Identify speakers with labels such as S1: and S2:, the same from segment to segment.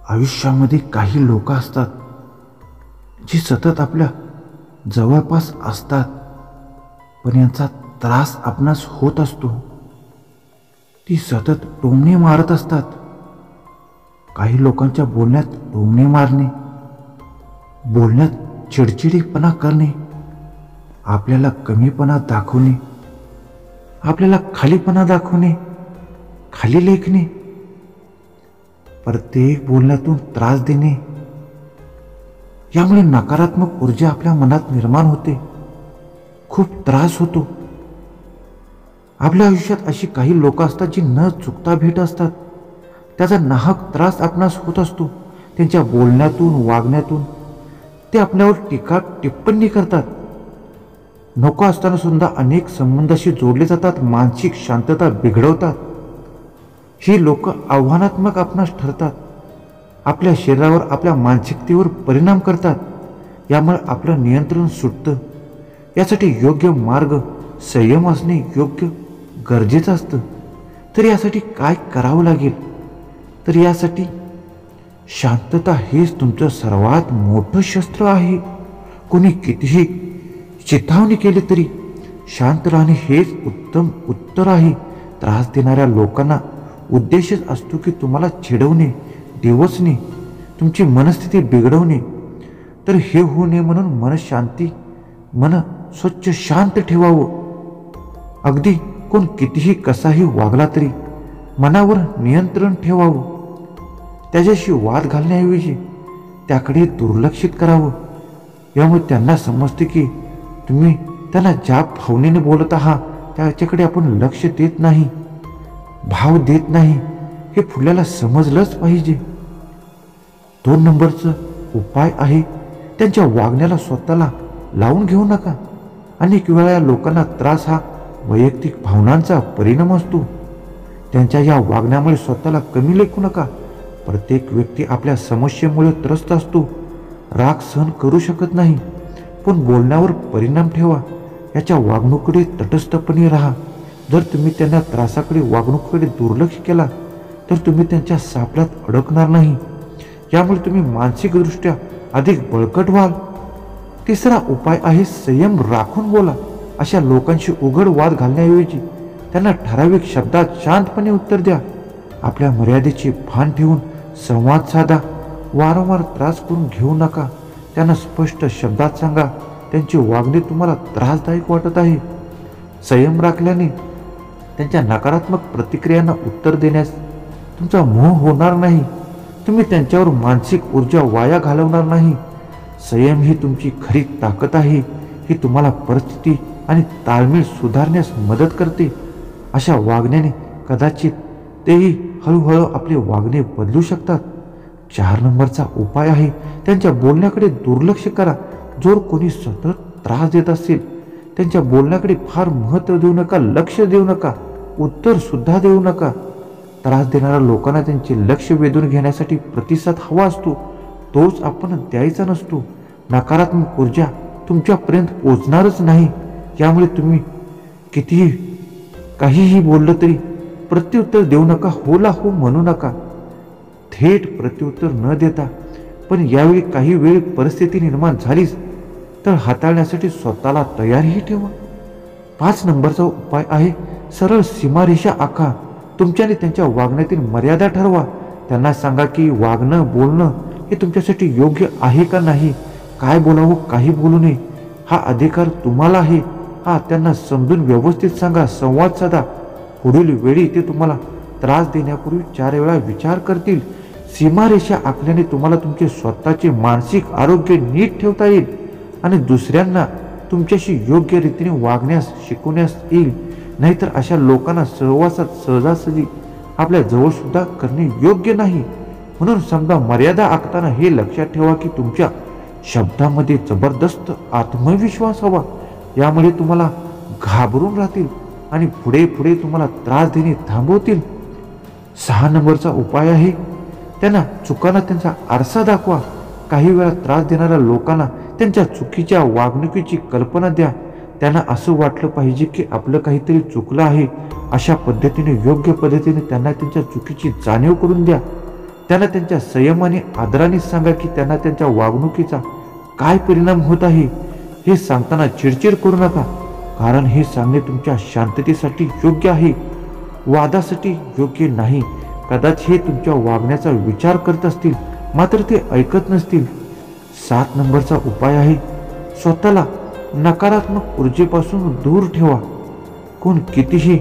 S1: आयुष्यामध्ये काही लोक असतात जी सतत आपल्या जवळपास असतात, पण यांचा त्रास आपणास होत असतो. ती सतत टोमणे मारत असतात. काही लोकांच्या बोलण्यात टोमणे मारणे, बोलण्यात चिडचिडीपणा करणे, आपल्याला कमीपणा दाखवणे, आपल्याला खालीपणा दाखवणे, खाली लेखणे, प्रत्येक बोलण्यातून त्रास देणे, यामुळे नकारात्मक ऊर्जा आपल्या मनात निर्माण होते. खूप त्रास होतो. आपल्या आयुष्यात अशी काही लोक असतात जी न चुकता भेट असतात. त्याचा नाहक त्रास आपणास होत असतो. त्यांच्या बोलण्यातून, वागण्यातून ते आपल्यावर टीका टिप्पणी करतात. नको असताना सुद्धा अनेक संबंधाशी जोडले जातात, मानसिक शांतता बिघडवतात. ही लोक आव्हानात्मक आपणास ठरतात. आपल्या शरीरावर, आपल्या मानसिकतेवर परिणाम करतात. यामुळे आपलं नियंत्रण सुटतं. यासाठी योग्य मार्ग, संयम असणे योग्य गरजेचं असतं. तर यासाठी काय करावं लागेल? तर यासाठी शांतता हेच तुमचं सर्वात मोठं शस्त्र आहे. कोणी कितीही चेतावणी केली तरी शांत राहणे हेच उत्तम उत्तर आहे. त्रास देणाऱ्या लोकांना उद्देशच असतो की तुम्हाला चिडवणे, डिवचणे, तुमची मनस्थिती बिघडवणे. तर हे होऊ नये म्हणून मन स्वच्छ शांत ठेवावं. अगदी कोण कितीही कसाही वागला तरी मनावर नियंत्रण ठेवावं. त्याच्याशी वाद घालण्याऐवजी त्याकडे दुर्लक्षित करावं. यामुळे त्यांना समजते की तुम्ही त्यांना ज्या भावनेने बोलत आहात त्याच्याकडे आपण लक्ष देत नाही, भाव देत नाही, हे फुल्याला समजलंच पाहिजे. 2 नंबरचा उपाय आहे, त्यांच्या वागण्याला स्वतःला लावून घेऊ नका. अनेक वेळा या लोकांना त्रास हा वैयक्तिक भावनांचा परिणाम असतो. त्यांच्या या वागण्यामुळे स्वतःला कमी लेखू नका. प्रत्येक व्यक्ती आपल्या समस्येमुळे त्रस्त असतो. राग सहन करू शकत नाही, पण बोलण्यावर परिणाम ठेवा. याच्या वागणुकीकडे तटस्थपणे राहा. जर तुम्ही त्यांना त्रासाकडे, वागणुकीकडे दुर्लक्ष केला तर तुम्ही त्यांच्या सापळ्यात अडकणार नाही. यामुळे तुम्ही मानसिकदृष्ट्या अधिक बळकट व्हाल. 3रा उपाय आहे, संयम राखून बोला. अशा लोकांशी उघड वाद घालण्याऐवजी त्यांना ठराविक शब्दात शांतपणे उत्तर द्या. आपल्या मर्यादेचे भान ठेवून संवाद साधा. वारंवार त्रास करून घेऊ नका. त्यांना स्पष्ट शब्दात सांगा त्यांचे वागणे तुम्हाला त्रासदायक वाटत आहे. संयम राखल्याने त्यांच्या नकारात्मक प्रतिक्रियांना उत्तर देण्यास तुमचा मोह होणार नाही. तुम्ही त्यांच्यावर मानसिक ऊर्जा वाया घालवणार नाही. संयम ही तुमची खरी ताकद आहे. ही तुम्हाला परिस्थिती आणि ताळमेळ सुधारण्यास मदत करते. अशा वागण्याने कदाचित तेही हळूहळू आपले वागणे बदलू शकतात. 4 नंबरचा उपाय आहे, त्यांच्या बोलण्याकडे दुर्लक्ष करा. जर कोणी सतत त्रास देत असेल त्यांच्या बोलण्याकडे फार महत्त्व देऊ नका, लक्ष देऊ नका, उत्तर सुद्धा देऊ नका. त्रास देणाऱ्या लोकांना त्यांचे लक्ष वेधून घेण्यासाठी प्रतिसाद हवा असतो, तोच आपण द्यायचा नसतो. नकारात्मक ऊर्जा तुमच्यापर्यंत पोचणारच नाही. यामुळे तुम्ही कितीही काहीही बोललं तरी प्रत्युत्तर देऊ नका, होला हो म्हणू नका. थेट प्रत्युत्तर न देता, पण यावेळी काही वेळ परिस्थिती निर्माण झालीच तर हाताळण्यासाठी स्वतःला तयारही ठेवा. 5 नंबरचा उपाय आहे, सरळ सीमारेषा आखा. तुमच्याने त्यांच्या वागण्यातील मर्यादा ठरवा. त्यांना सांगा की वागणं, बोलणं हे तुमच्यासाठी योग्य आहे का नाही, काय बोलावं, काही बोलू नये, हा अधिकार तुम्हाला आहे. त्यांना समजून व्यवस्थित सांगा, संवाद साधा. पुढील वेळी ते तुम्हाला त्रास देण्यापूर्वी 4 वेळा विचार करतील. सीमारेषा आखल्याने तुम्हाला तुमचे स्वतःचे मानसिक आरोग्य नीट ठेवता येईल आणि दुसऱ्यांना तुमच्याशी योग्य रीतीने वागण्यास शिकवण्यास येईल. नाहीतर अशा लोकांना सहवासात सहजासहजी आपल्या जवळ सुद्धा करणे योग्य नाही. म्हणून समजा मर्यादा आखताना हे लक्षात ठेवा की तुमच्या शब्दामध्ये जबरदस्त आत्मविश्वास हवा. यामुळे तुम्हाला घाबरून राहतील आणि पुढे पुढे तुम्हाला त्रास देणे थांबवतील. 6 नंबरचा उपाय आहे, त्यांना चुकांना त्यांचा आरसा दाखवा. काही वेळा त्रास देणाऱ्या लोकांना त्यांच्या चुकीच्या वागणुकीची कल्पना द्या. त्यांना असं वाटलं पाहिजे की आपलं काहीतरी चुकलं आहे. अशा पद्धतीने, योग्य पद्धतीने त्यांना त्यांच्या चुकीची जाणीव करून द्या. त्यांना त्यांच्या संयम आणि आदराने सांगा की त्यांना त्यांच्या वागणुकीचा काय परिणाम होत आहे हे सांगताना चिडचिड करू नका, कारण हे सांगणे तुमच्या शांततेसाठी योग्य आहे, वादासाठी योग्य नाही. कदाचित हे तुमच्या वागण्याचा विचार करत असतील मात्र ते ऐकत नसतील. 7 नंबरचा उपाय आहे, स्वतःला नकारात्मक ऊर्जेपासून दूर ठेवा. कोण कितीही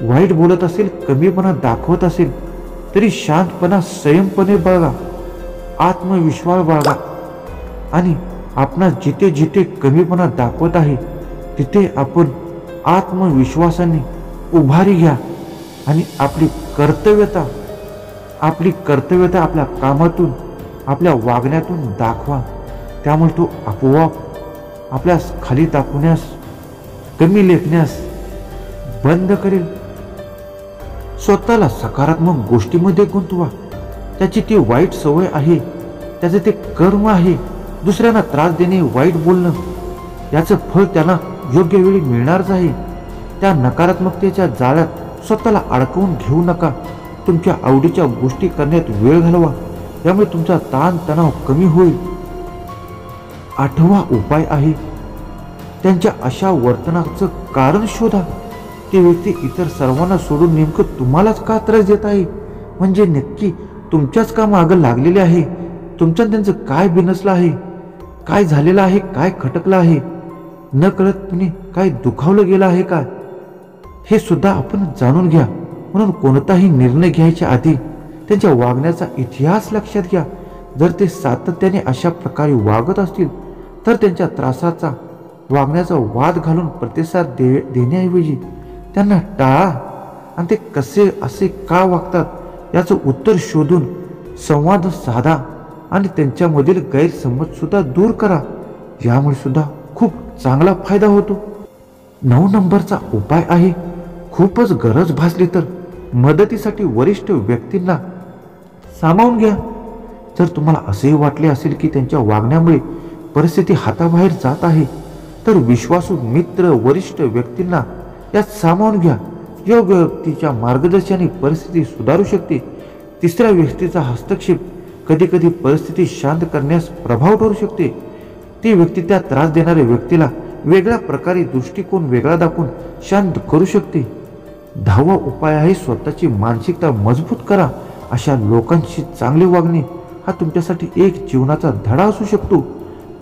S1: वाईट बोलत असेल, कमीपणा दाखवत असेल तरी शांतपणा संयमपणे बघा, आत्मविश्वास बाळगा आणि आपणास जिथे जिथे कमीपणा दाखवत आहे तिथे आपण आत्मविश्वासाने उभारी घ्या आणि आपली कर्तव्यता आपल्या कामातून आपल्या वागण्यातून दाखवा. त्यामुळे तो आपोआप आपल्यास खाली दाखवण्यास, कमी लेखण्यास बंद करेल. स्वतःला सकारात्मक गोष्टीमध्ये गुंतवा. त्याची ती वाईट सवय आहे, त्याचे ते कर्म आहे दुसऱ्यांना त्रास देणे, वाईट बोलणं, याचं फळ त्याला योग्य वेळी मिळणारच आहे. त्या नकारात्मकतेच्या जाळ्यात स्वतःला अडकवून घेऊ नका. तुमच्या आवडीच्या गोष्टी करण्यात वेळ घालवा, यामुळे तुमचा ताण तणाव कमी होईल. 8वा उपाय आहे, त्यांच्या अशा वर्तनाचं कारण शोधा. ती व्यक्ती इतर सर्वांना सोडून नेमकं तुम्हालाच का त्रास देत आहे, म्हणजे नक्की तुमच्याच का मागं लागलेले आहे. तुमच्या त्यांचं काय बिनसलं आहे, काय झालेलं आहे, काय खटकलं आहे, न कळतपणे काय दुखावलं गेलं आहे का, हे सुद्धा आपण जाणून घ्या. म्हणून कोणताही निर्णय घ्यायच्या आधी त्यांच्या वागण्याचा इतिहास लक्षात घ्या. जर ते सातत्याने अशा प्रकारे वागत असतील तर त्यांच्या त्रासाचा वागण्याचा वाद घालून प्रतिसाद देण्याऐवजी त्यांना टाळा आणि ते कसे असे का वागतात याचं उत्तर शोधून संवाद साधा आणि त्यांच्यामधील गैरसमज सुद्धा दूर करा. यामुळे सुद्धा खूप चांगला फायदा होतो. 9 नंबरचा उपाय आहे, खूपच गरज भासली तर मदतीसाठी वरिष्ठ व्यक्तींना सामावून घ्या. जर तुम्हाला असेही वाटले असेल की त्यांच्या वागण्यामुळे परिस्थिती हाताबाहेर जात आहे तर विश्वासू मित्र, वरिष्ठ व्यक्तींना यात सामावून घ्या. योग्य व्यक्तीच्या मार्गदर्शनाने परिस्थिती सुधारू शकते. तिसऱ्या व्यक्तीचा हस्तक्षेप कधी कधी परिस्थिती शांत करण्यास प्रभाव ठरू शकते. ती व्यक्ती त्या त्रास देणाऱ्या व्यक्तीला वेगळ्या प्रकारे दृष्टिकोन वेगळा दाखवून शांत करू शकते. 10वा उपाय आहे, स्वतःची मानसिकता मजबूत करा. अशा लोकांशी चांगले वागणे हा तुमच्यासाठी एक जीवनाचा धडा असू शकतो.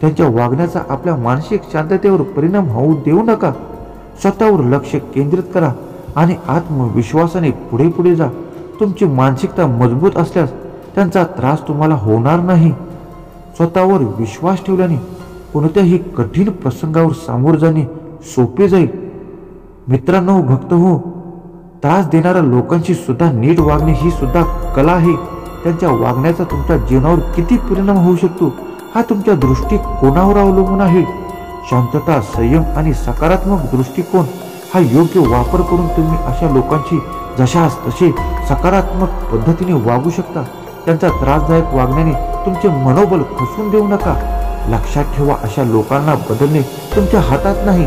S1: त्यांच्या वागण्याचा आपल्या मानसिक शांततेवर परिणाम होऊ देऊ नका. स्वतःवर लक्ष केंद्रित करा आणि आत्मविश्वासाने पुढे पुढे जा. तुमची मानसिकता मजबूत असल्यास त्यांचा त्रास तुम्हाला होणार नाही. स्वतःवर विश्वास ठेवल्याने कोणत्याही कठीण प्रसंगावर सामोरे जाणे सोपे जाईल. मित्रांनो, भक्त हो, त्रास देणाऱ्या लोकांशी सुद्धा नीट वागणे ही सुद्धा कला आहे. त्यांच्या वागण्याचा तुमच्या जीवनावर किती परिणाम होऊ शकतो हा तुमच्या दृष्टिकोनावर अवलंबून आहे. शांतता, संयम आणि सकारात्मक दृष्टिकोन हा योग्य वापर करून तुम्ही अशा लोकांशी जशास तसे सकारात्मक पद्धतीने वागू शकता. त्यांचा त्रासदायक वागण्याने तुमचे मनोबल खचून देऊ नका. लक्षात ठेवा, अशा लोकांना बदलणे तुमच्या हातात नाही,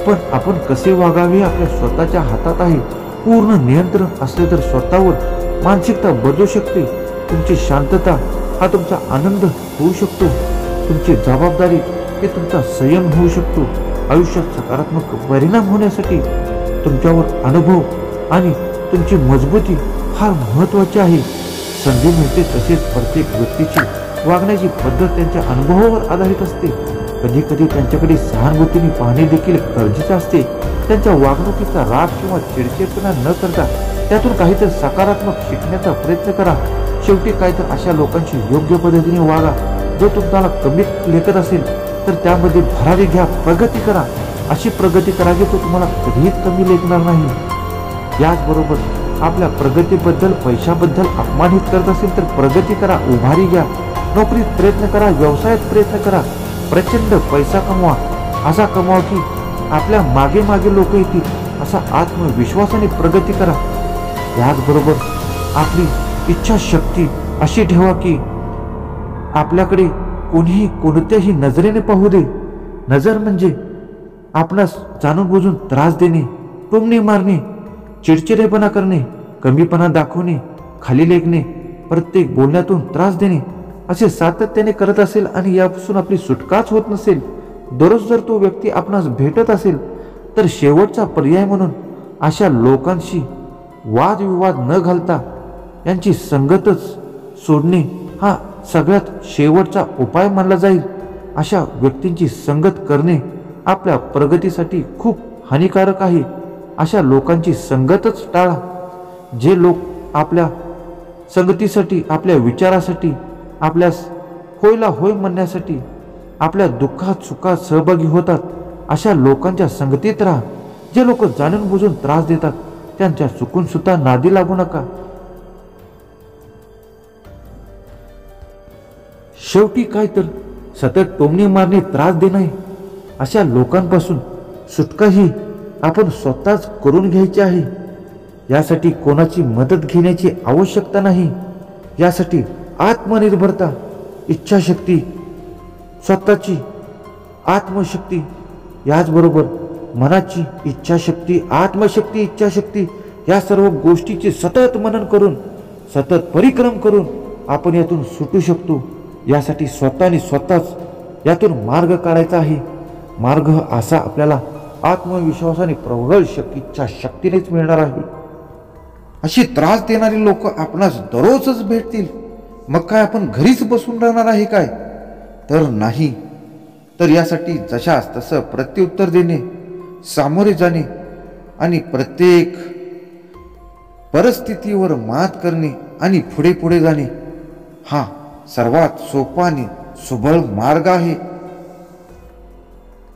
S1: पण आपण कसे वागावे आपल्या स्वतःच्या हातात आहे. पूर्ण नियंत्रण असले तर स्वतःवर मानसिकता बदलू शकते. तुमची शांतता हा तुमचा आनंद होऊ शकतो. तुमची जबाबदारी हे तुमचा संयम होऊ शकतो. आयुष्यात सकारात्मक परिणाम होण्यासाठी तुमच्यावर अनुभव आणि तुमची मजबूती फार महत्त्वाची आहे. संधी मिळते तसेच प्रत्येक व्यक्तीची वागण्याची पद्धत त्यांच्या अनुभवावर आधारित असते. कधी कधी त्यांच्याकडे सहानुभूतीने पाहणे देखील गरजेचे असते. त्यांच्या वागणुकीचा राग किंवा चिडचिडपणा न करता त्यातून काहीतरी सकारात्मक शिकण्याचा प्रयत्न करा. शेवटी काहीतरी अशा लोकांशी योग्य पद्धतीने वागा. जो तुम्हाला कमीत लेखत असेल तर त्यामध्ये भरारी घ्या, प्रगती करा. अशी प्रगती करा की तो तुम्हाला कधीच कमी लेखणार नाही. याचबरोबर आपल्या प्रगतीबद्दल, पैशाबद्दल अपमानित करत असेल तर प्रगती करा, उभारी घ्या. नोकरीत प्रयत्न करा, व्यवसायात प्रयत्न करा, प्रचंड पैसा कमवा. असा कमवा की आपल्या मागे मागे लोक येतील. असा आत्मविश्वासाने प्रगती करा. याचबरोबर आपली इच्छाशक्ती अशी ठेवा की आपल्याकडे कोणीही कोणत्याही नजरेने पाहू दे. नजर म्हणजे आपणास जाणून बुजून त्रास देणे, टोमणे मारणे, चिडचिडेपणा करणे, कमीपणा दाखवणे, खाली लेखणे प्रत्येक बोलण्यातून त्रास देणे असे सातत्याने करत असेल आणि यापासून आपली सुटकाच होत नसेल, दररोज जर तो व्यक्ती आपणास भेटत असेल, तर शेवटचा पर्याय म्हणून अशा लोकांशी वादविवाद न घालता यांची संगतच सोडणे हा सगळ्यात शेवटचा उपाय मानला जाईल. अशा व्यक्तींची संगत करणे आपल्या प्रगतीसाठी खूप हानिकारक आहे. अशा लोकांची संगतच टाळा. जे लोक आपल्या संगतीसाठी, आपल्या विचारासाठी, आपल्यास होयला होय म्हणण्यासाठी, आपल्या दुःखात सुखात सहभागी होतात, अशा लोकांच्या संगतीत राहा. जे लोक जाणून बुजून त्रास देतात त्यांच्या चुकून सुद्धा नादी लागू नका. शेवटी काय तर सतत टोमणे मारणे, त्रास देणे, अशा लोकांपासून सुटका ही आपण स्वतःच करून घ्यायची आहे. यासाठी कोणाची मदत घेण्याची आवश्यकता नाही. यासाठी आत्मनिर्भरता, इच्छाशक्ती, स्वतःची आत्मशक्ती, याचबरोबर मनाची इच्छाशक्ती, आत्मशक्ती, इच्छाशक्ती या सर्व गोष्टीचे सतत मनन करून, सतत परिक्रम करून आपण यातून सुटू शकतो. यासाठी स्वतःने स्वतःच यातून मार्ग काढायचा आहे. मार्ग असा आपल्याला आत्मविश्वासाने प्रबळ इच्छाशक्तीनेच मिळणार आहे. अशी त्रास देणारी लोक आपणास दररोजच भेटतील. मग काय आपण घरीच बसून राहणार आहे काय? तर नाही. तर यासाठी जशास तसं प्रत्युत्तर देणे, सामोरे जाणे आणि प्रत्येक परिस्थितीवर मात करणे आणि पुढे पुढे जाणे हा सर्वात सोपा आणि सुबळ मार्ग आहे.